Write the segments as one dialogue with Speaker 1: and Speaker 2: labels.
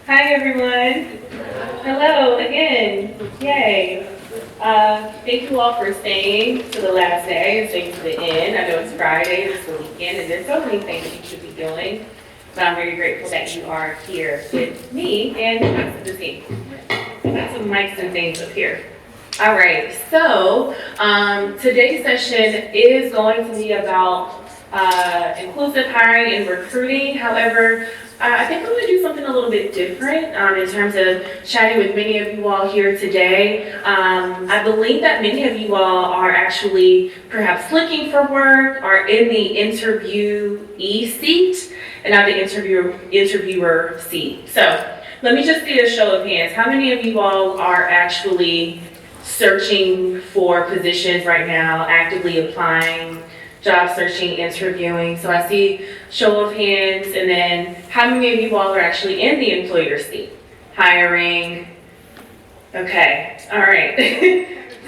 Speaker 1: Hi, everyone. Hello again. Yay. Thank you all for staying to the last day and staying to the end. I know it's Friday, it's the weekend, and there's so many things you should be doing. But I'm very grateful that you are here with me and the rest of the team. I got some mics and things up here. All right, so today's session is going to be about inclusive hiring and recruiting. However, I think I'm going to do something a little bit different in terms of chatting with many of you all here today. I believe that many of you all are actually perhaps looking for work, are in the interviewee seat and not the interviewer seat. So let me just see a show of hands. How many of you all are actually searching for positions right now, actively applying, job searching, interviewing? So I see show of hands, and then how many of you all are actually in the employer seat? Hiring. Okay, all right.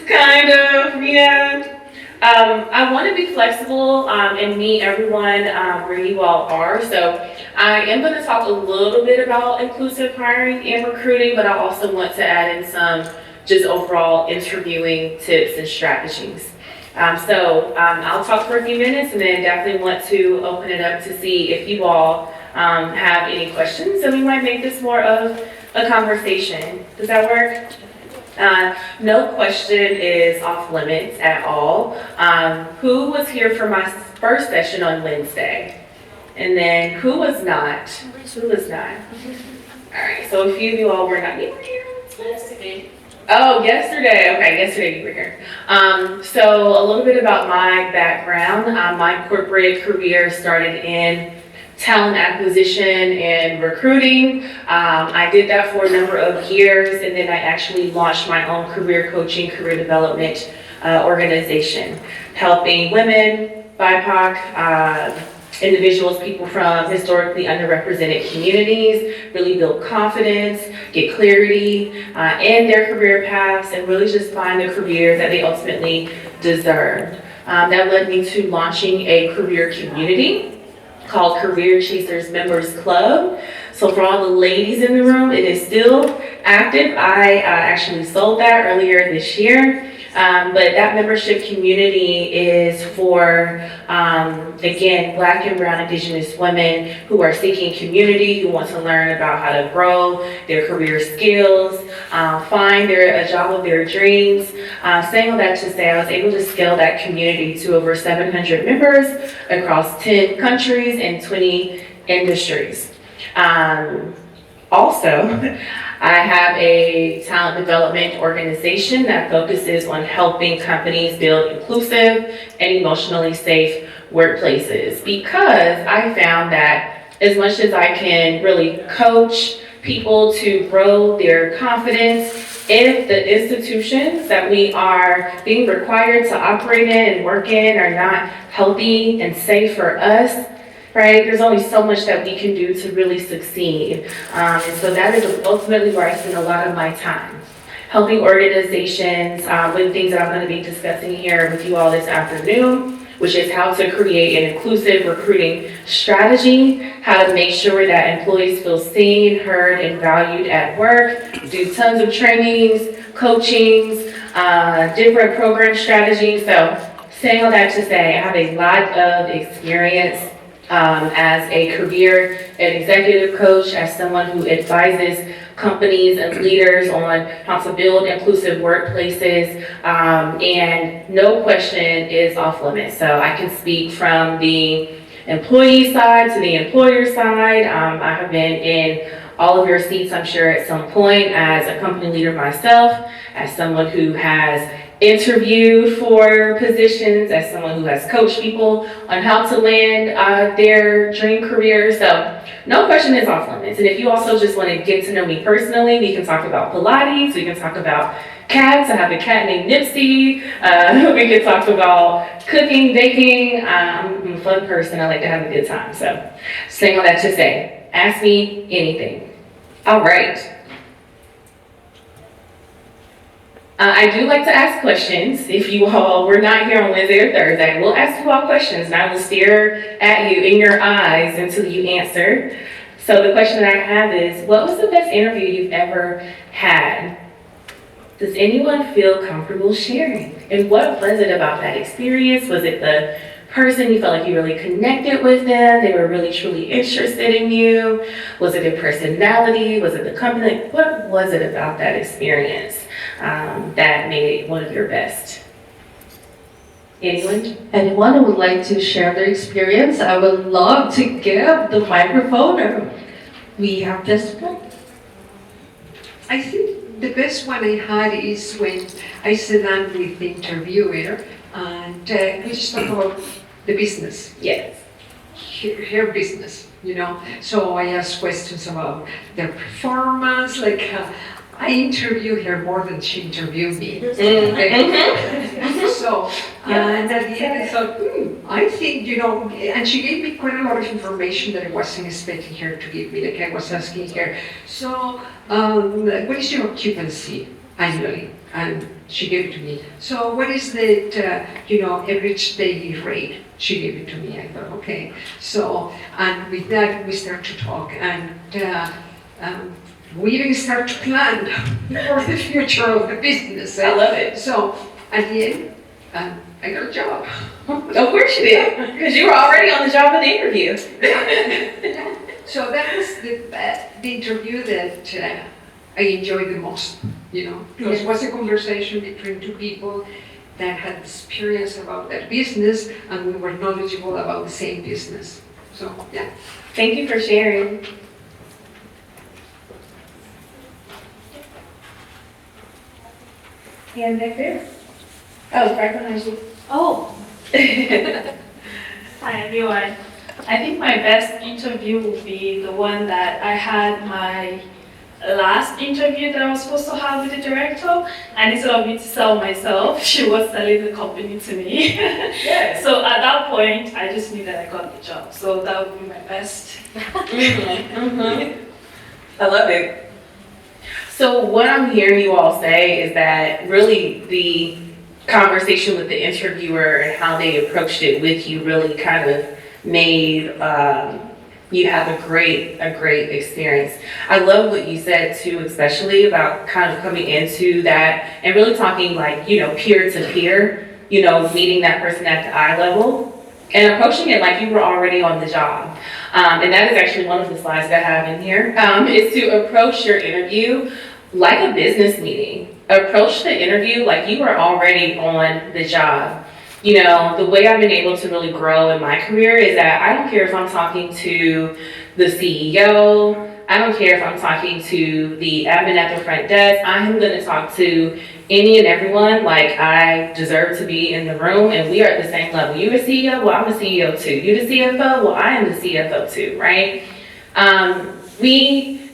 Speaker 1: Kind of, yeah. I want to be flexible and meet everyone where you all are. So I am going to talk a little bit about inclusive hiring and recruiting, but I also want to add in some just overall interviewing tips and strategies. I'll talk for a few minutes and then definitely want to open it up to see if you all have any questions. So we might make this more of a conversation. Does that work? No question is off limits at all. Who was here for my first session on Wednesday? And then who was not? Who was not? All right, so a few of you all were not. You were here yesterday. Oh, yesterday. Okay, yesterday you were here. So a little bit about my background. My corporate career started in talent acquisition and recruiting. I did that for a number of years, and then I actually launched my own career coaching, career development organization, helping women, BIPOC, individuals, people from historically underrepresented communities, really build confidence, get clarity in their career paths, and really just find the career that they ultimately deserve. That led me to launching a career community called Career Chasers Members Club. So for all the ladies in the room, it is still active. I actually sold that earlier this year. But that membership community is for, again, Black and Brown Indigenous women who are seeking community, who want to learn about how to grow their career skills, find a job of their dreams. Saying all that to say, I was able to scale that community to over 700 members across 10 countries and 20 industries. Also, I have a talent development organization that focuses on helping companies build inclusive and emotionally safe workplaces, because I found that as much as I can really coach people to grow their confidence, if the institutions that we are being required to operate in and work in are not healthy and safe for us, right? There's only so much that we can do to really succeed. And so that is ultimately where I spend a lot of my time, helping organizations with things that I'm going to be discussing here with you all this afternoon, which is how to create an inclusive recruiting strategy, how to make sure that employees feel seen, heard, and valued at work, do tons of trainings, coachings, different program strategies. So saying all that to say, I have a lot of experience as a career and executive coach, as someone who advises companies and leaders on how to build inclusive workplaces, and no question is off limits. So I can speak from the employee side to the employer side. I have been in all of your seats, I'm sure, at some point as a company leader myself, as someone who has interviewed for positions, as someone who has coached people on how to land their dream career. So no question is off limits. And if you also just want to get to know me personally, we can talk about Pilates, we can talk about cats. I have a cat named Nipsey. We can talk about cooking, baking. I'm a fun person. I like to have a good time. So saying all that to say, ask me anything. All right. I do like to ask questions. If you all were not here on Wednesday or Thursday, we'll ask you all questions and I will stare at you in your eyes until you answer. So the question that I have is, what was the best interview you've ever had? Does anyone feel comfortable sharing? And what was it about that experience? Was it the person you felt like you really connected with them? They were really truly interested in you? Was it a personality? Was it the company? What was it about that experience that made it one of your best? Anyone?
Speaker 2: Anyone who would like to share their experience, I would love to give the microphone. We have this one.
Speaker 3: I think the best one I had is when I sat down with the interviewer and we just talked about the business.
Speaker 1: Yes.
Speaker 3: Her business, you know. So I asked questions about their performance, like I interviewed her more than she interviewed me. So, and at the end I thought, I think, you know, and she gave me quite a lot of information that I wasn't expecting her to give me. Like I was asking her, so what is your occupancy annually? And she gave it to me. So what is the, you know, average daily rate? She gave it to me. I thought, okay. So, and with that we start to talk and we even start to plan for the future of the business.
Speaker 1: I love it.
Speaker 3: So at the end, I got a job.
Speaker 1: Of course you did, because you were already on the job of the interview.
Speaker 3: Yeah. So that was the interview that I enjoyed the most, you know, because it was a conversation between two people that had experience about that business and we were knowledgeable about the same business. So, yeah.
Speaker 1: Thank you for sharing. Hand back there. Oh, right behind you.
Speaker 4: Oh. Hi everyone. I think my best interview would be the one that I had my last interview that I was supposed to have with the director, and instead of me to sell myself, she was selling the company to me.
Speaker 1: Yes.
Speaker 4: So at that point, I just knew that I got the job. So that would be my best.
Speaker 1: I love it. So what I'm hearing you all say is that really the conversation with the interviewer and how they approached it with you really kind of made you have a great experience. I love what you said too, especially about kind of coming into that and really talking like, you know, peer to peer, you know, meeting that person at the eye level and approaching it like you were already on the job. And that is actually one of the slides that I have in here, is to approach your interview like a business meeting. Approach the interview like you were already on the job. You know, the way I've been able to really grow in my career is that I don't care if I'm talking to the CEO, I don't care if I'm talking to the admin at the front desk, I am gonna talk to any and everyone like I deserve to be in the room and we are at the same level. You a CEO? Well, I'm a CEO too. You the CFO? Well, I am the CFO too, right?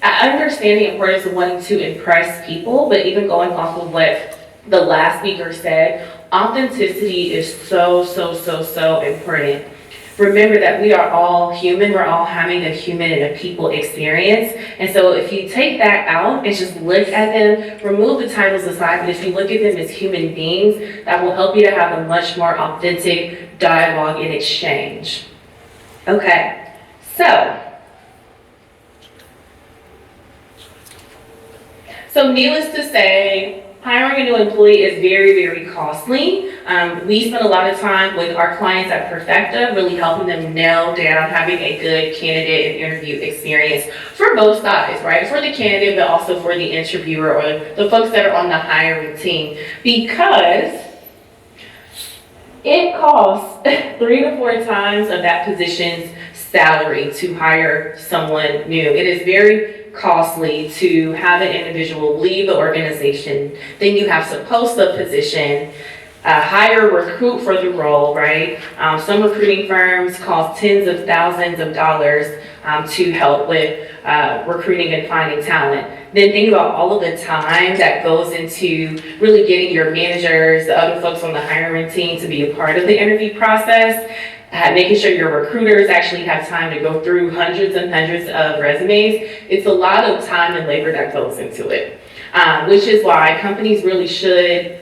Speaker 1: I understand the importance of wanting to impress people, but even going off of what the last speaker said, authenticity is so important. Remember that we are all human, we're all having a human and a people experience. And so if you take that out and just look at them, remove the titles aside, but if you look at them as human beings, that will help you to have a much more authentic dialogue and exchange. Okay, so needless to say, hiring a new employee is very costly. We spend a lot of time with our clients at Perfecta, really helping them nail down having a good candidate and interview experience for both sides, right? For the candidate, but also for the interviewer or the folks that are on the hiring team. Because it costs 3 to 4 times of that position's salary to hire someone new. It is very costly to have an individual leave the organization, then you have to post the position, hire, recruit for the role, right? Some recruiting firms cost tens of thousands of dollars to help with recruiting and finding talent. Then think about all of the time that goes into really getting your managers, the other folks on the hiring team to be a part of the interview process. Making sure your recruiters actually have time to go through hundreds and hundreds of resumes. It's a lot of time and labor that goes into it. which is why companies really should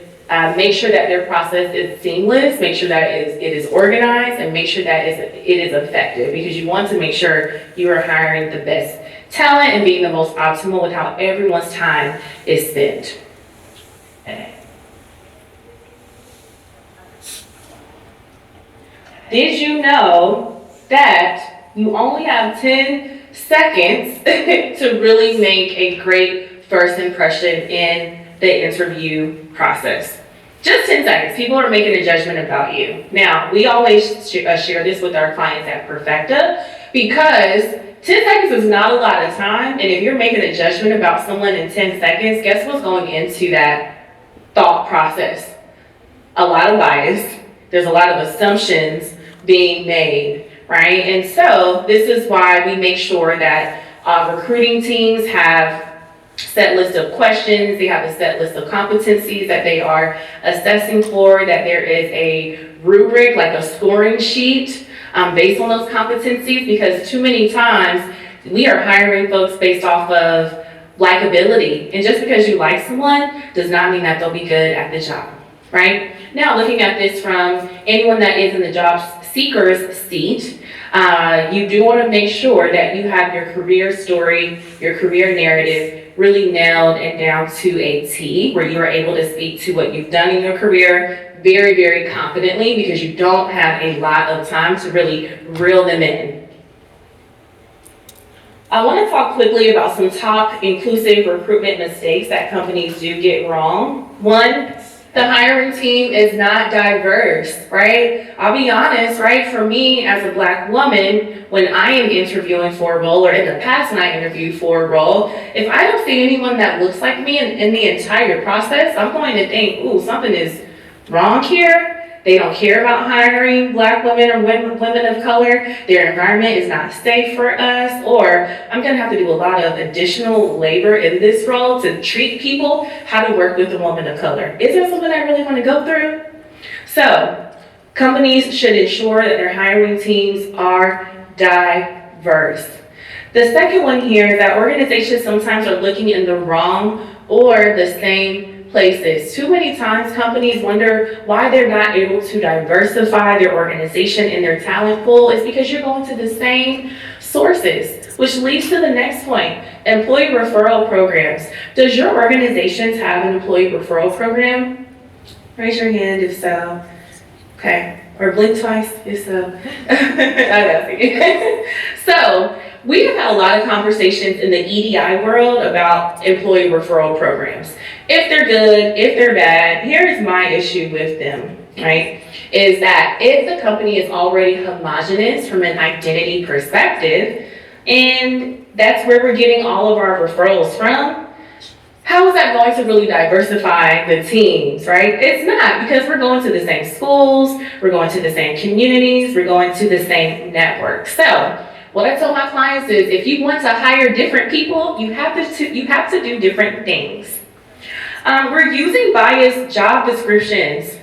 Speaker 1: make sure that their process is seamless, make sure that it is organized, and make sure that it is effective, because you want to make sure you are hiring the best talent and being the most optimal with how everyone's time is spent. Did you know that you only have 10 seconds to really make a great first impression in the interview process? Just 10 seconds. People are making a judgment about you. Now, we always share this with our clients at Perfecta, because 10 seconds is not a lot of time, and if you're making a judgment about someone in 10 seconds, guess what's going into that thought process? A lot of bias. There's a lot of assumptions being made, right? And so this is why we make sure that recruiting teams have set list of questions, they have a set list of competencies that they are assessing for, that there is a rubric, like a scoring sheet based on those competencies, because too many times we are hiring folks based off of likability. And just because you like someone does not mean that they'll be good at the job, right? Now, looking at this from anyone that is in the job seeker's seat, you do want to make sure that you have your career story, your career narrative really nailed and down to a T, where you are able to speak to what you've done in your career very, very confidently, because you don't have a lot of time to really reel them in. I want to talk quickly about some top inclusive recruitment mistakes that companies do get wrong. One, the hiring team is not diverse, right? I'll be honest, right? For me as a Black woman, when I am interviewing for a role, or in the past when I interviewed for a role, if I don't see anyone that looks like me in the entire process, I'm going to think, ooh, something is wrong here. They don't care about hiring Black women or women of color. Their environment is not safe for us, or I'm gonna have to do a lot of additional labor in this role to treat people how to work with a woman of color. Is that something I really wanna go through? So, companies should ensure that their hiring teams are diverse. The second one here is that organizations sometimes are looking in the wrong or the same places. Too many times companies wonder why they're not able to diversify their organization and their talent pool. It's because you're going to the same sources, which leads to the next point, employee referral programs. Does your organization have an employee referral program? Raise your hand if so. Okay, or blink twice if so. So, we have had a lot of conversations in the EDI world about employee referral programs. If they're good, if they're bad, here's my issue with them, right? Is that if the company is already homogenous from an identity perspective, and that's where we're getting all of our referrals from, how is that going to really diversify the teams, right? It's not, because we're going to the same schools, we're going to the same communities, we're going to the same network. So, what I tell my clients is, if you want to hire different people, you have to do different things. We're using biased job descriptions.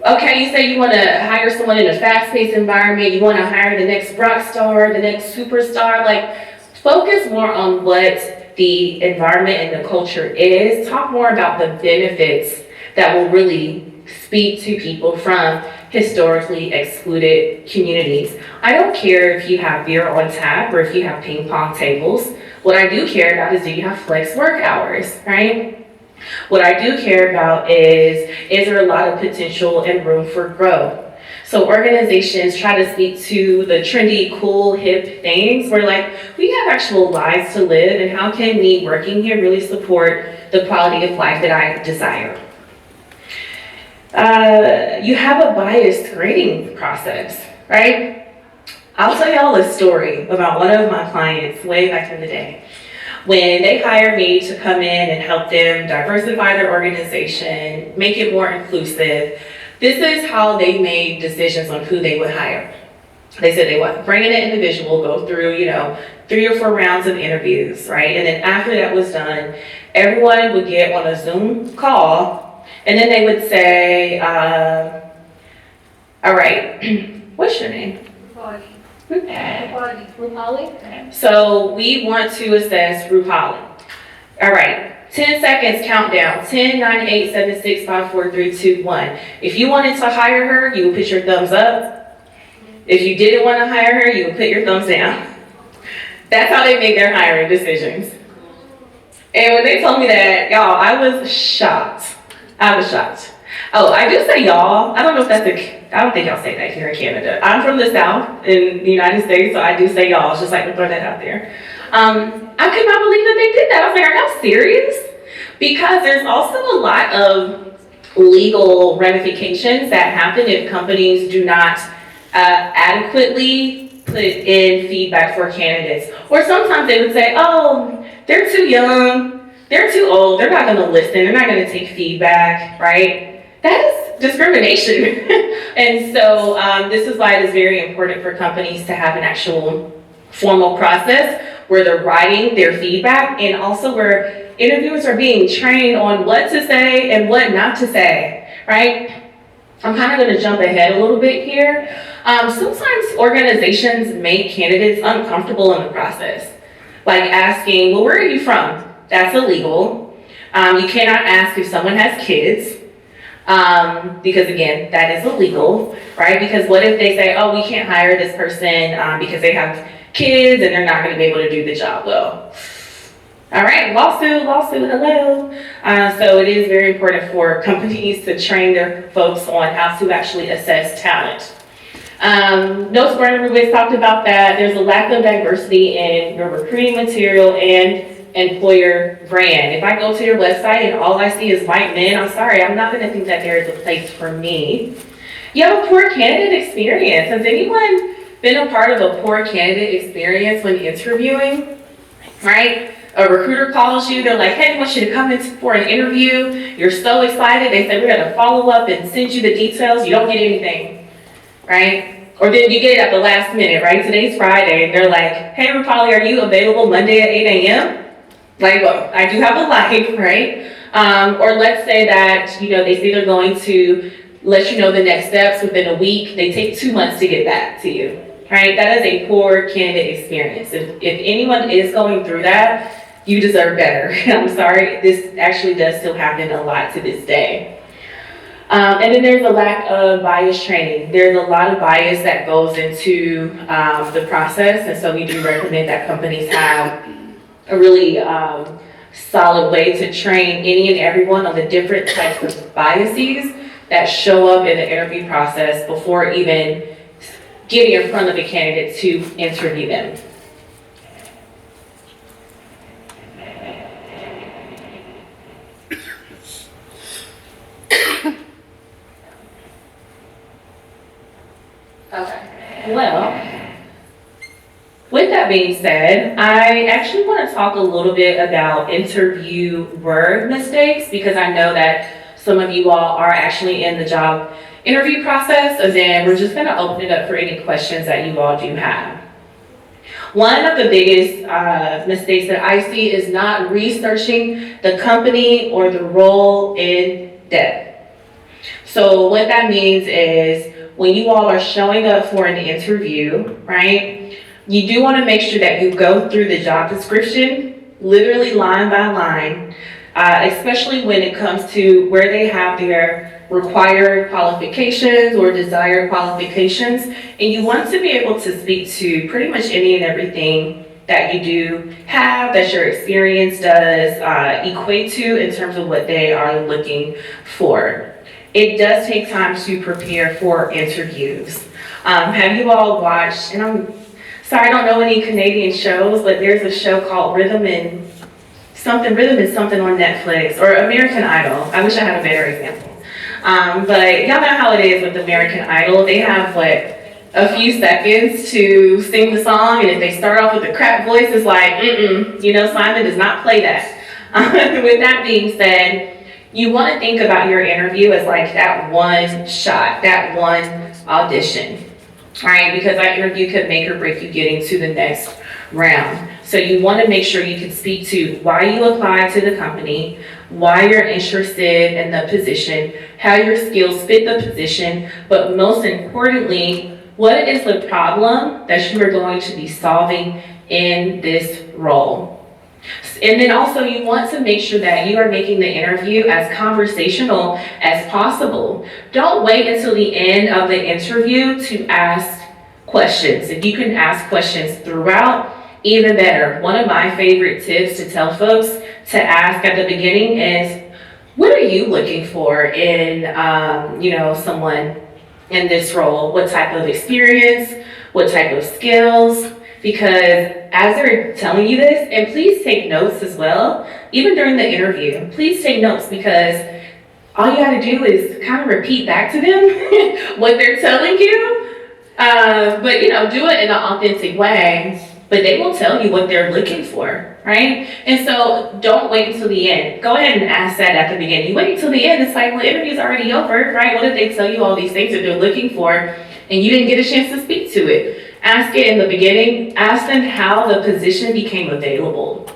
Speaker 1: Okay, you say you want to hire someone in a fast-paced environment, you want to hire the next rock star, the next superstar, like, focus more on what the environment and the culture is. Talk more about the benefits that will really speak to people from historically excluded communities. I don't care if you have beer on tap or if you have ping pong tables. What I do care about is, do you have flex work hours, right? What I do care about is there a lot of potential and room for growth? So organizations try to speak to the trendy, cool, hip things where, like, we have actual lives to live, and how can me working here really support the quality of life that I desire? You have a biased grading process, right? I'll tell y'all a story about one of my clients way back in the day. When they hired me to come in and help them diversify their organization, make it more inclusive, this is how they made decisions on who they would hire. They said they would bring in an individual, go through, 3 or 4 rounds of interviews, right? And then after that was done, everyone would get on a Zoom call, and then they would say, all right, what's your name? Rupali. So we want to assess Rupali. All right, 10 seconds countdown. 10, 9, 8, 7, 6, 5, 4, 3, 2, 1. If you wanted to hire her, you would put your thumbs up. If you didn't want to hire her, you would put your thumbs down. That's how they make their hiring decisions. And when they told me that, y'all, I was shocked. I was shocked. Oh, I do say y'all. I don't know if that's I don't think y'all say that here in Canada. I'm from the South in the United States, so I do say y'all. It's just like to throw that out there. I could not believe that they did that. I was like, are y'all serious? Because there's also a lot of legal ramifications that happen if companies do not adequately put in feedback for candidates. Or sometimes they would say, oh, they're too young, they're too old, they're not gonna listen, they're not gonna take feedback, right? That is discrimination. And so this is why it is very important for companies to have an actual formal process where they're writing their feedback, and also where interviewers are being trained on what to say and what not to say, right? I'm kind of going to jump ahead a little bit here. Sometimes organizations make candidates uncomfortable in the process, like asking, well, where are you from? That's illegal. You cannot ask if someone has kids, because again, that is illegal, right? Because what if they say, oh, we can't hire this person because they have kids and they're not going to be able to do the job well. All right, lawsuit, hello. So it is very important for companies to train their folks on how to actually assess talent. No square Rubik's talked about that. There's a lack of diversity in your recruiting material and employer brand. If I go to your website and all I see is white men, I'm sorry, I'm not going to think that there is a place for me. You have a poor candidate experience. Has anyone been a part of a poor candidate experience when interviewing, right? A recruiter calls you, they're like, hey, I want you to come in for an interview. You're so excited. They say, we're going to follow up and send you the details. You don't get anything, right? Or then you get it at the last minute, right? Today's Friday. They're like, hey, Rupali, are you available Monday at 8 a.m.? Like, well, I do have a life, right? Or let's say that, they say they're going to let you know the next steps within a week. They take 2 months to get back to you. Right? That is a poor candidate experience. If anyone is going through that, you deserve better. I'm sorry, this actually does still happen a lot to this day. And then there's a lack of bias training. There's a lot of bias that goes into the process, and so we do recommend that companies have a really solid way to train any and everyone on the different types of biases that show up in the interview process before even getting in front of the candidate to interview them. Okay, well, with that being said, I actually want to talk a little bit about interviewer mistakes, because I know that some of you all are actually in the job interview process, and then we're just going to open it up for any questions that you all do have. One of the biggest mistakes that I see is not researching the company or the role in depth. So what that means is when you all are showing up for an interview, right, you do want to make sure that you go through the job description, literally line by line, especially when it comes to where they have their required qualifications or desired qualifications, and you want to be able to speak to pretty much any and everything that you do have, that your experience does equate to in terms of what they are looking for. It does take time to prepare for interviews. Have you all watched, and I'm sorry I don't know any Canadian shows, but there's a show called Rhythm is Something on Netflix, or American Idol. I wish I had a better example. But y'all know how it is with American Idol. They have, a few seconds to sing the song, and if they start off with a crap voice, it's like, Simon does not play that. With that being said, you want to think about your interview as like that one shot, that one audition, right? Because that interview could make or break you getting to the next round. So you want to make sure you can speak to why you applied to the company, why you're interested in the position, how your skills fit the position, but most importantly, what is the problem that you are going to be solving in this role? And then also you want to make sure that you are making the interview as conversational as possible. Don't wait until the end of the interview to ask questions. If you can ask questions throughout, even better. One of my favorite tips to tell folks to ask at the beginning is, what are you looking for in, someone in this role? What type of experience? What type of skills? Because as they're telling you this, and please take notes as well, even during the interview, please take notes because all you gotta do is kind of repeat back to them what they're telling you. But do it in an authentic way, but they will tell you what they're looking for, right? And so don't wait until the end. Go ahead and ask that at the beginning. You wait until the end, it's like, well, the interview's already over, right? What if they tell you all these things that they're looking for and you didn't get a chance to speak to it? Ask it in the beginning. Ask them how the position became available.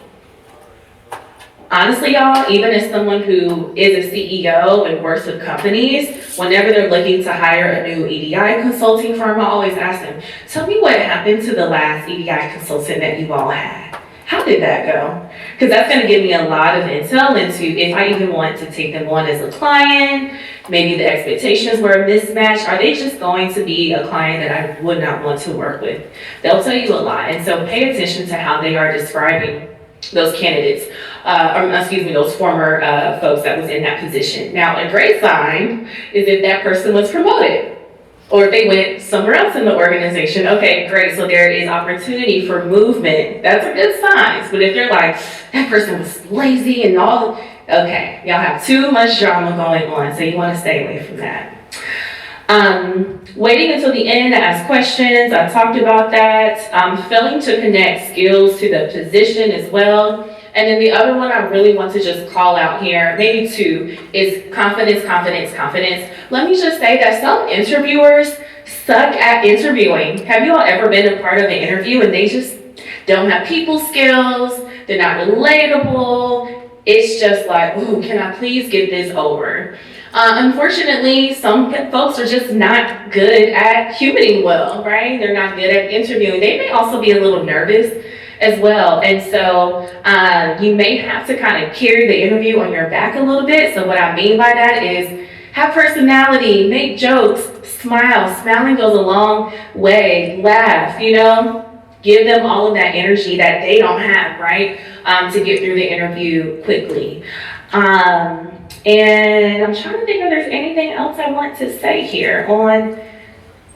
Speaker 1: Honestly, y'all, even as someone who is a CEO and works with companies, whenever they're looking to hire a new EDI consulting firm, I always ask them, tell me what happened to the last EDI consultant that you all had. How did that go? Because that's going to give me a lot of intel into if I even want to take them on as a client, maybe the expectations were mismatched. Are they just going to be a client that I would not want to work with? They'll tell you a lot. And so pay attention to how they are describing those candidates, those former folks that was in that position. Now, a great sign is if that person was promoted or if they went somewhere else in the organization. Okay, great, so there is opportunity for movement. That's a good sign. But if they're like, that person was lazy and all, okay, y'all have too much drama going on, so you want to stay away from that. Waiting until the end to ask questions, I talked about that. Failing to connect skills to the position as well. And then the other one I really want to just call out here, maybe two, is confidence. Let me just say that some interviewers suck at interviewing. Have you all ever been a part of an interview and they just don't have people skills, they're not relatable, it's just like, ooh, can I please get this over? Unfortunately, some folks are just not good at humaning well, right? They're not good at interviewing. They may also be a little nervous as well. And so you may have to kind of carry the interview on your back a little bit. So what I mean by that is have personality, make jokes, smile. Smiling goes a long way. Laugh, give them all of that energy that they don't have, right? To get through the interview quickly. And I'm trying to think if there's anything else I want to say here on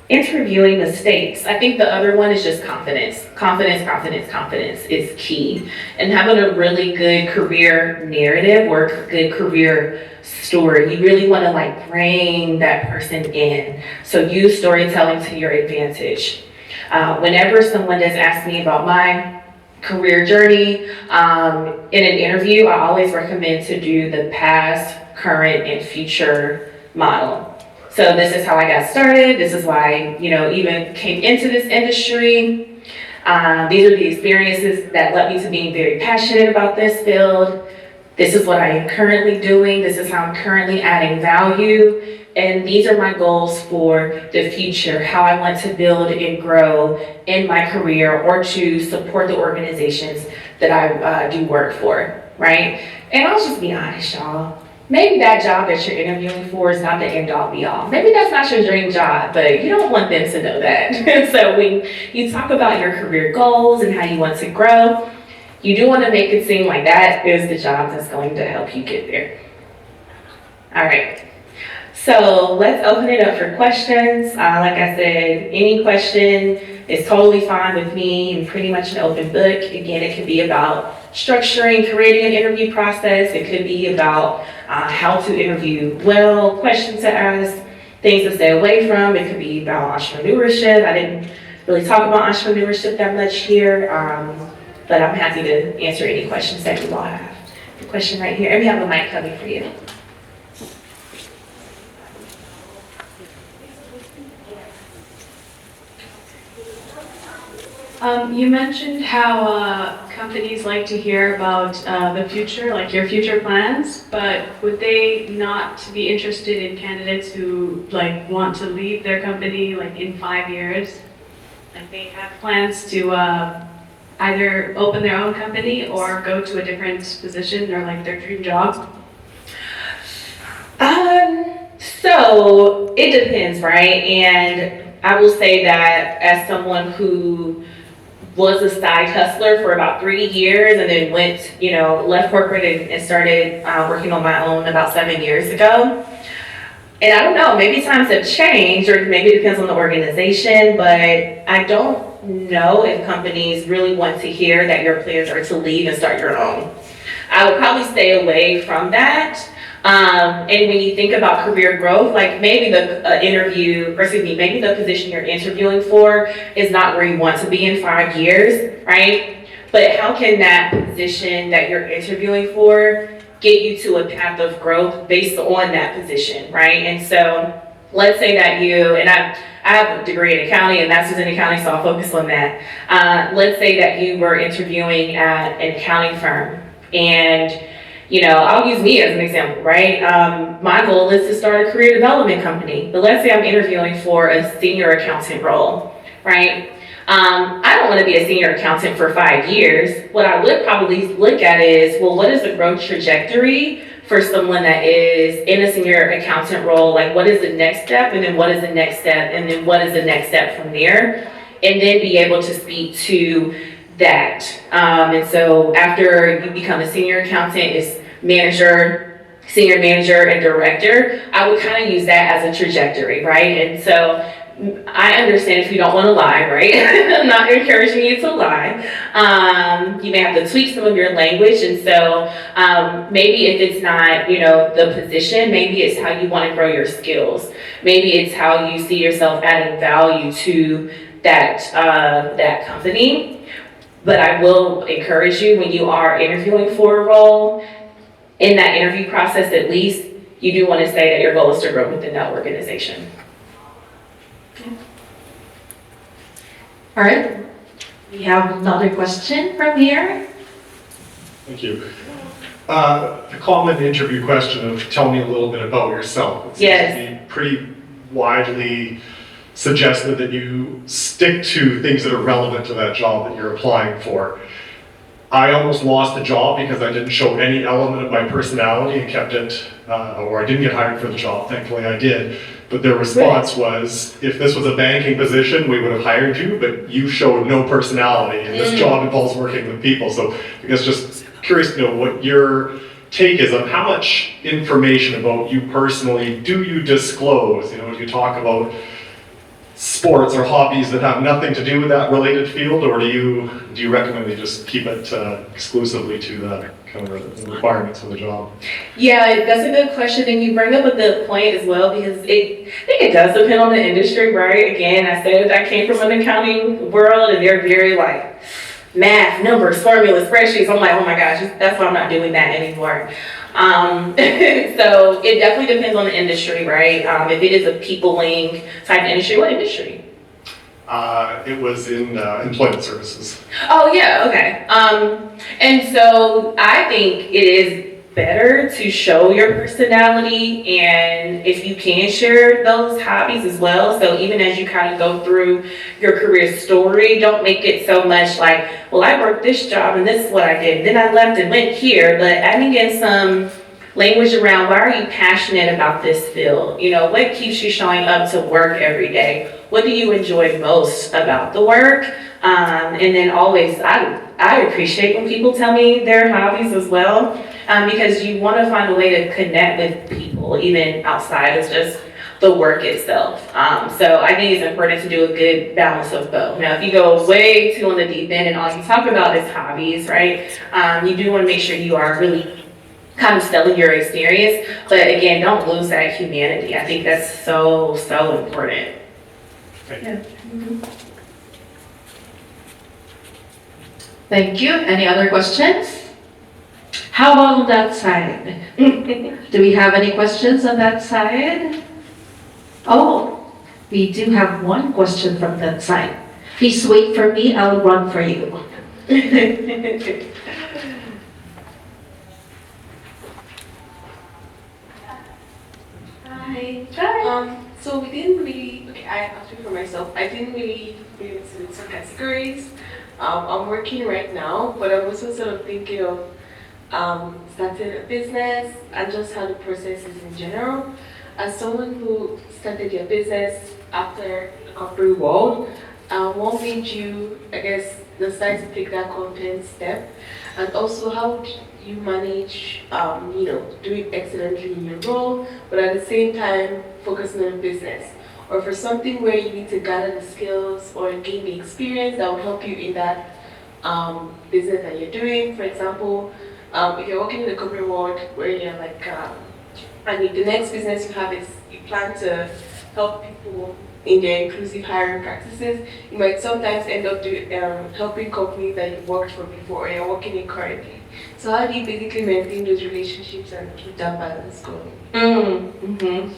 Speaker 1: interviewing mistakes. I think the other one is just confidence. Confidence is key. And having a really good career narrative or good career story, you really want to bring that person in. So use storytelling to your advantage. Whenever someone does ask me about my career journey in an interview, I always recommend to do the past, current, and future model. So this is how I got started. This is why I, even came into this industry. These are the experiences that led me to being very passionate about this field. This is what I am currently doing. This is how I'm currently adding value. And these are my goals for the future, how I want to build and grow in my career or to support the organizations that I do work for, right? And I'll just be honest, y'all. Maybe that job that you're interviewing for is not the end all be all. Maybe that's not your dream job, but you don't want them to know that. So when you talk about your career goals and how you want to grow, you do want to make it seem like that is the job that's going to help you get there. All right. So let's open it up for questions. Like I said, any question is totally fine with me and pretty much an open book. Again, it could be about structuring, creating an interview process. It could be about how to interview well, questions to ask, things to stay away from. It could be about entrepreneurship. I didn't really talk about entrepreneurship that much here, but I'm happy to answer any questions that you all have. The question right here, and we have a mic coming for you.
Speaker 4: You mentioned how companies like to hear about the future, like your future plans, but would they not be interested in candidates who want to leave their company in 5 years? Like they have plans to
Speaker 5: either open their own company or go to a different position or like their dream job?
Speaker 1: So it depends, right? And I will say that as someone who was a side hustler for about 3 years and then went, left corporate and started working on my own about 7 years ago. And I don't know, maybe times have changed, or maybe it depends on the organization, but I don't know if companies really want to hear that your plans are to leave and start your own. I would probably stay away from that. And when you think about career growth, like maybe the maybe the position you're interviewing for is not where you want to be in 5 years, right? But how can that position that you're interviewing for get you to a path of growth based on that position, right? And so let's say that I have a degree in accounting and master's in accounting, so I'll focus on that. Let's say that you were interviewing at an accounting firm, and I'll use me as an example, right? My goal is to start a career development company, but let's say I'm interviewing for a senior accountant role, right? I don't want to be a senior accountant for 5 years. What I would probably look at is, well, what is the growth trajectory for someone that is in a senior accountant role? Like, what is the next step? And then what is the next step? And then what is the next step from there? And then be able to speak to that. And so after you become a senior accountant, it's manager, senior manager, and director. I would kind of use that as a trajectory, right? And so I understand if you don't want to lie, right? I'm not encouraging you to lie. You may have to tweak some of your language, and so maybe if it's not, the position, maybe it's how you want to grow your skills. Maybe it's how you see yourself adding value to that company. But I will encourage you, when you are interviewing for a role, in that interview process at least, you do want to say that your goal is to grow within that organization.
Speaker 2: All right, we have another question from here.
Speaker 6: Thank you. The common interview question of tell me a little bit about yourself. It seems to be pretty widely suggested that you stick to things that are relevant to that job that you're applying for. I almost lost a job because I didn't show any element of my personality and kept it, or I didn't get hired for the job. Thankfully I did. But their response was, if this was a banking position, we would have hired you, but you showed no personality, and this job involves working with people. So I guess just curious to know what your take is on how much information about you personally do you disclose? Do you talk about sports or hobbies that have nothing to do with that related field, or do you recommend they just keep it exclusively to the kind of the requirements for the job?
Speaker 1: Yeah, that's a good question, and you bring up a good point as well, because I think it does depend on the industry, right? Again, I said I came from an accounting world, and they're very like math, numbers, formulas, spreadsheets. I'm like, oh my gosh, that's why I'm not doing that anymore. So it definitely depends on the industry, right? If it is a peopling type industry, what industry?
Speaker 6: It was in employment services.
Speaker 1: Oh yeah, okay. And so I think it is better to show your personality, and if you can share those hobbies as well. So even as you kind of go through your career story, don't make it so much like, well, I worked this job and this is what I did, then I left and went here, but adding in some language around why are you passionate about this field? What keeps you showing up to work every day? What do you enjoy most about the work? And then always, I appreciate when people tell me their hobbies as well, because you want to find a way to connect with people, even outside of just the work itself. So I think it's important to do a good balance of both. Now, if you go way too on the deep end and all you talk about is hobbies, right? You do want to make sure you are really kind of selling your experience, but again, don't lose that humanity. I think that's so important.
Speaker 6: Okay.
Speaker 1: Yeah.
Speaker 2: Thank you. Any other questions? How about on that side? Do we have any questions on that side? Oh, we do have one question from that side. Please wait for me, I'll run for you.
Speaker 7: Hi. So we didn't really, I speak for myself, I didn't really fit into some categories. I'm working right now, but I'm also sort of thinking of starting a business and just how the process is in general. As someone who started your business after the corporate world, what made you, I guess, decide to take that confident step? And also, how would you manage, doing excellently in your role, but at the same time focusing on business? Or for something where you need to gather the skills or gain the experience that will help you in that business that you're doing. For example, if you're working in the corporate world where you're like, and the next business you have is you plan to help people in their inclusive hiring practices, you might sometimes end up helping companies that you've worked for before or you're working in currently. So how do you basically maintain those relationships and keep that balance going?
Speaker 1: Mm-hmm.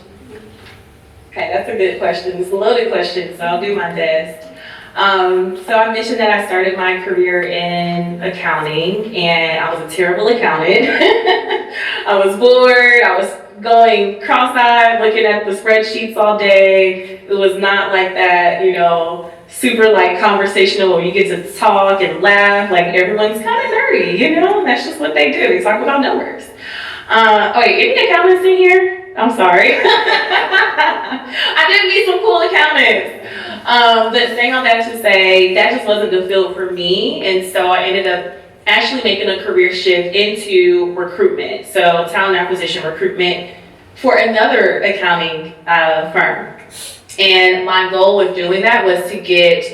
Speaker 1: Okay, that's a good question. It's a loaded question, so I'll do my best. So I mentioned that I started my career in accounting, and I was a terrible accountant. I was bored. I was going cross-eyed, looking at the spreadsheets all day. It was not like that, super like conversational where you get to talk and laugh. Like everyone's kind of nerdy, That's just what they do. They talk about numbers. Wait, any accountants in here? I'm sorry. I did meet some cool accountants. But saying all that to say, that just wasn't the field for me. And so I ended up actually making a career shift into recruitment. So talent acquisition recruitment for another accounting firm. And my goal with doing that was to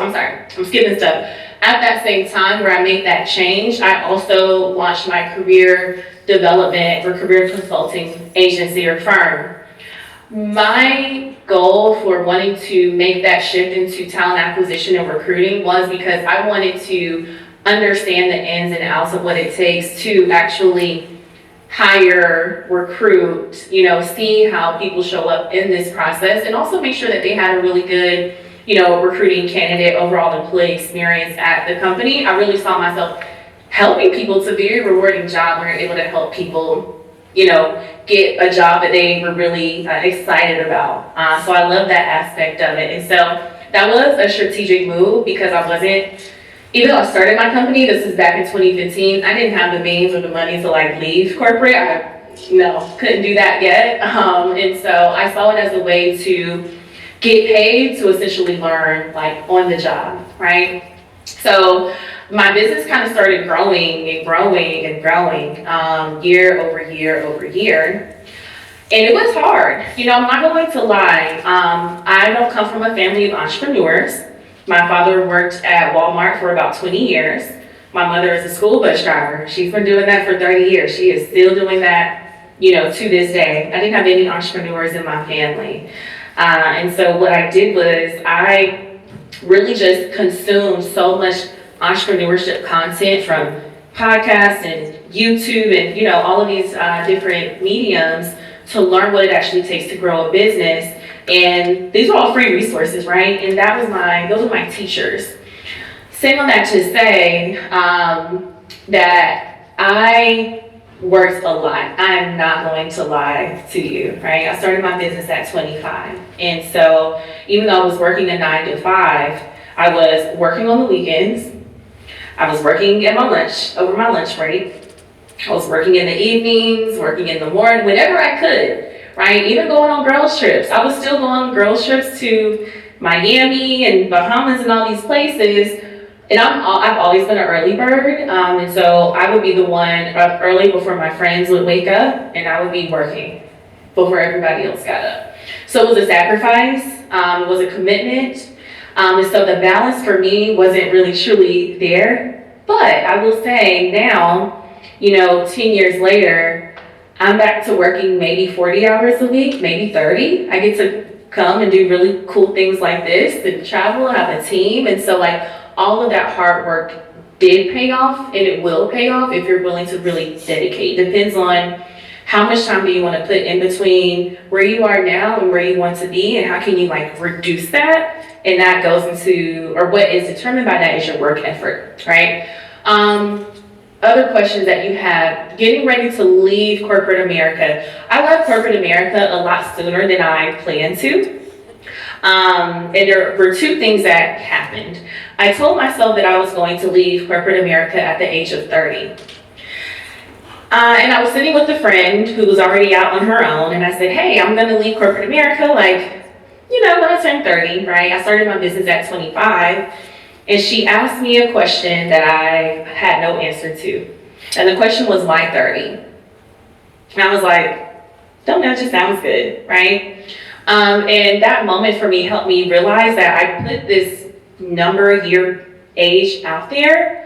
Speaker 1: I'm skipping stuff. At that same time where I made that change, I also launched my career development or career consulting agency or firm. My goal for wanting to make that shift into talent acquisition and recruiting was because I wanted to understand the ins and outs of what it takes to actually hire, recruit, see how people show up in this process, and also make sure that they had a really good, recruiting candidate overall employee experience at the company. I really saw myself helping people. It's a very rewarding job where you're able to help people, get a job that they were really excited about. So I love that aspect of it. And so that was a strategic move because even though I started my company, this is back in 2015, I didn't have the means or the money to leave corporate. Couldn't do that yet. And so I saw it as a way to get paid to essentially learn on the job, right? So my business kind of started growing and growing and growing year over year over year. And it was hard. I'm not going to lie. I don't come from a family of entrepreneurs. My father worked at Walmart for about 20 years. My mother is a school bus driver. She's been doing that for 30 years. She is still doing that, to this day. I didn't have any entrepreneurs in my family. And so what I did was I really just consumed so much entrepreneurship content from podcasts and YouTube and, all of these different mediums to learn what it actually takes to grow a business. And these are all free resources, right? And those were my teachers. Saying all that to say that I worked a lot. I'm not going to lie to you, right? I started my business at 25. And so even though I was working a 9 to 5, I was working on the weekends. I was working at over my lunch break. I was working in the evenings, working in the morning, whenever I could, right? Even going on girls' trips. I was still going on girls' trips to Miami and Bahamas and all these places. And I've always been an early bird. And so I would be the one up early before my friends would wake up, and I would be working before everybody else got up. So it was a sacrifice. It was a commitment. And so the balance for me wasn't really truly there. But I will say now, 10 years later, I'm back to working maybe 40 hours a week, maybe 30. I get to come and do really cool things like this and travel, have a team. And so all of that hard work did pay off, and it will pay off if you're willing to really dedicate. It depends on how much time do you want to put in between where you are now and where you want to be, and how can you reduce that? And that goes into, or what is determined by that is your work effort, right? Other questions that you have, getting ready to leave corporate America. I left corporate America a lot sooner than I planned to. And there were two things that happened. I told myself that I was going to leave corporate America at the age of 30. And I was sitting with a friend who was already out on her own, and I said, hey, I'm gonna leave corporate America, like, you know, when I turn 30, right? I started my business at 25, and she asked me a question that I had no answer to. And the question was, why 30? And I was like, don't know, it just sounds good, right? And that moment for me helped me realize that I put this number, year, age out there,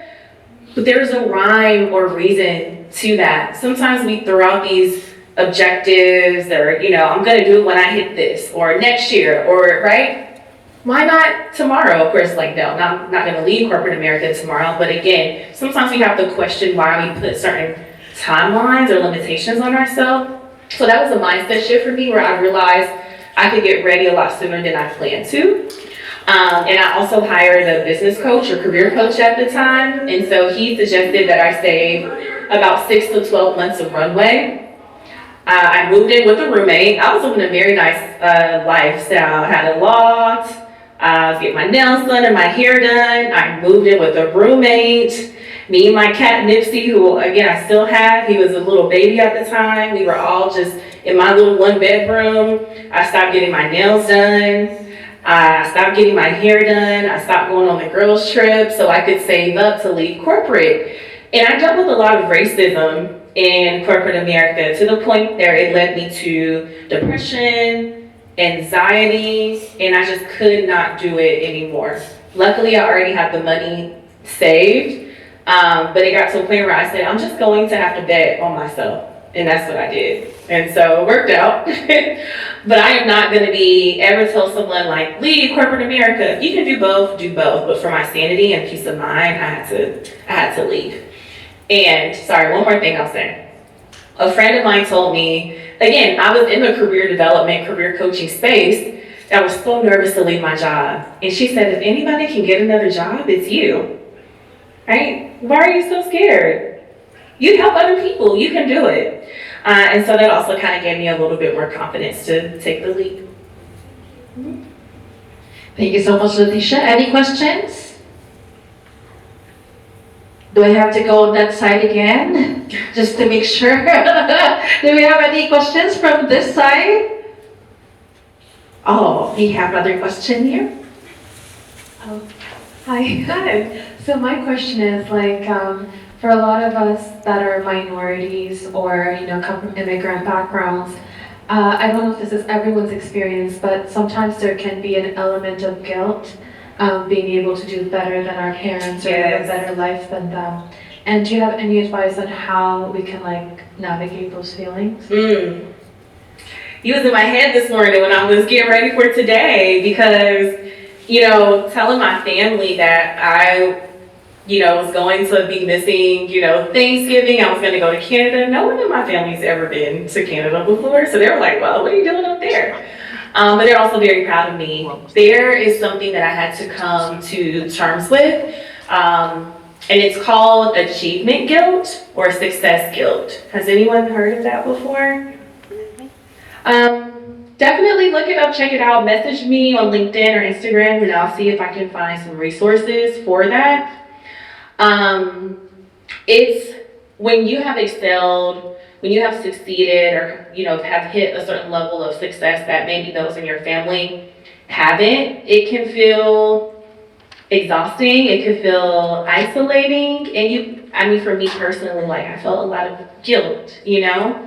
Speaker 1: but there's a rhyme or reason to that. Sometimes we throw out these objectives or, you know, I'm gonna do it when I hit this, or next year, or, right? Why not tomorrow? Of course, like, no, I'm not gonna leave corporate America tomorrow, but again, sometimes we have to question why we put certain timelines or limitations on ourselves. So that was a mindset shift for me, where I realized I could get ready a lot sooner than I planned to. And I also hired a business coach or career coach at the time. And so he suggested that I save about 6 to 12 months of runway. I moved in with a roommate. I was living a very nice lifestyle. I had a loft. I was getting my nails done and my hair done. I moved in with a roommate. Me and my cat Nipsey, who again I still have, he was a little baby at the time. We were all just in my little 1-bedroom. I stopped getting my nails done. I stopped getting my hair done. I stopped going on the girls' trip so I could save up to leave corporate. And I dealt with a lot of racism in corporate America, to the point that it led me to depression, anxiety, and I just could not do it anymore. Luckily, I already had the money saved, but it got to a point where I said, I'm just going to have to bet on myself. And that's what I did. And so it worked out. But I am not going to ever tell someone, like, leave corporate America. If you can do both, do both. But for my sanity and peace of mind, I had to leave. And sorry, one more thing I'll say. A friend of mine told me, again, I was in the career development, career coaching space. I was so nervous to leave my job. And she said, if anybody can get another job, it's you. Right? Why are you so scared? You help other people. You can do it. And so that also kind of gave me a little bit more confidence to take the leap.
Speaker 2: Thank you so much, Latesha. Any questions? Do I have to go on that side again? Just to make sure. Do we have any questions from this side? Oh, we have another question here.
Speaker 8: Hi. So my question is, like, for a lot of us that are minorities or, you know, come from immigrant backgrounds, I don't know if this is everyone's experience, but sometimes there can be an element of guilt, being able to do better than our parents or live a better life than them. And do you have any advice on how we can, like, navigate those feelings?
Speaker 1: You was in my head this morning when I was getting ready for today, because, you know, telling my family that I, you know, was going to be missing, you know, Thanksgiving. I was going to go to Canada. No one in my family's ever been to Canada before. So they were like, well, what are you doing up there? But they're also very proud of me. There is something that I had to come to terms with. And it's called achievement guilt or success guilt. Has anyone heard of that before? Definitely look it up, check it out. Message me on LinkedIn or Instagram, and I'll see if I can find some resources for that. It's when you have excelled, when you have succeeded, or, you know, have hit a certain level of success that maybe those in your family haven't, it can feel exhausting, it can feel isolating, and for me personally, like, I felt a lot of guilt, you know?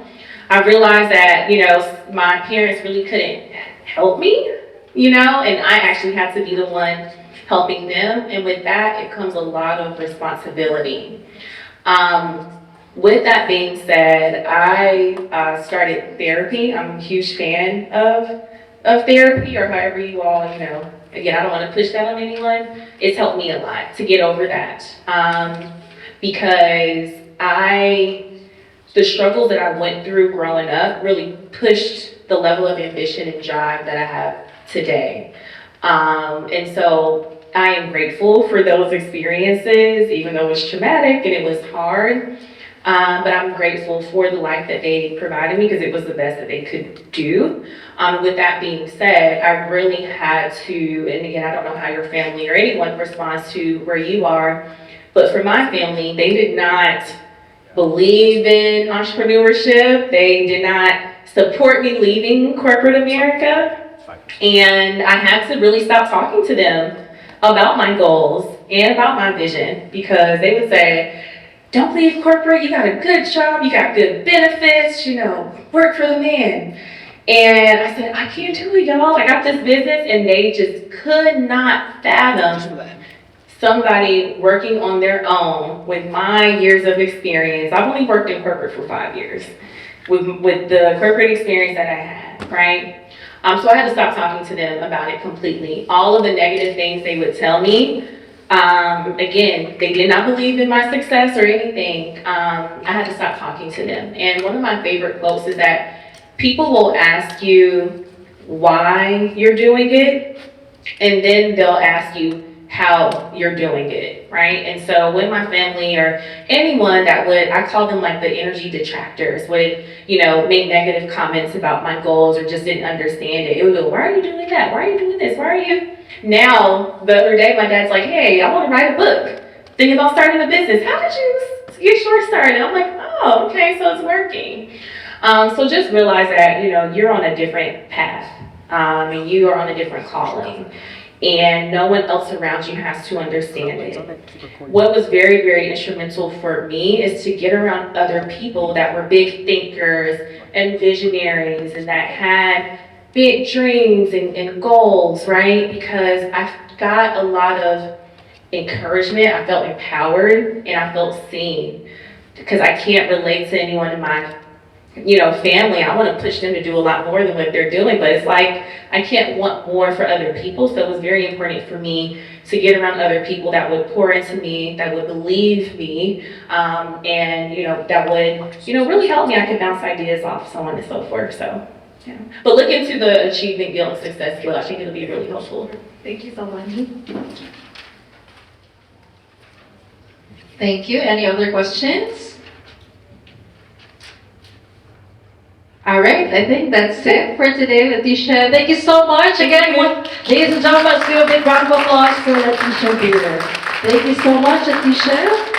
Speaker 1: I realized that, you know, my parents really couldn't help me, you know, and I actually had to be the one helping them, and with that, it comes a lot of responsibility. With that being said, I started therapy. I'm a huge fan of therapy, or however you all, you know, again, I don't want to push that on anyone. It's helped me a lot to get over that, because the struggles that I went through growing up really pushed the level of ambition and drive that I have today. And so I am grateful for those experiences, even though it was traumatic and it was hard. But I'm grateful for the life that they provided me because it was the best that they could do. With that being said, I really had to, and again, I don't know how your family or anyone responds to where you are, but for my family, they did not believe in entrepreneurship. They did not support me leaving corporate America. And I had to really stop talking to them about my goals and about my vision because they would say, don't leave corporate, you got a good job, you got good benefits, work for the man. And I said, I can't do it, y'all. I got this business, and they just could not fathom somebody working on their own with my years of experience. I've only worked in corporate for 5 years with the corporate experience that I had, right? So I had to stop talking to them about it completely. All of the negative things they would tell me, again, they did not believe in my success or anything. I had to stop talking to them. And one of my favorite quotes is that people will ask you why you're doing it, and then they'll ask you how you're doing it, right? And so with my family or anyone that I call them like the energy detractors, would, make negative comments about my goals or just didn't understand it. It would go, why are you doing that? Why are you doing this? Why are you? Now, the other day, my dad's like, hey, I want to write a book. Thinking about starting a business. How did you get yours started? I'm like, oh, okay, so it's working. So just realize that, you're on a different path, and you are on a different calling, and no one else around you has to understand it. What was very, very instrumental for me is to get around other people that were big thinkers and visionaries and that had big dreams and goals, right? Because I got a lot of encouragement, I felt empowered, and I felt seen. Because I can't relate to anyone in my family. I want to push them to do a lot more than what they're doing, but it's like I can't want more for other people. So it was very important for me to get around other people that would pour into me, that would believe me, and that would really help me. I could bounce ideas off, so on and so forth. So yeah. But look into the achievement guilt and success guilt. I think it'll be really helpful.
Speaker 8: Thank you so much.
Speaker 2: Thank you. Any other questions? All right, I think that's it for today, Latesha. Thank you so much. Again, ladies and gentlemen, let's do a big round of applause for Latesha Byrd. Thank you so much, Latesha.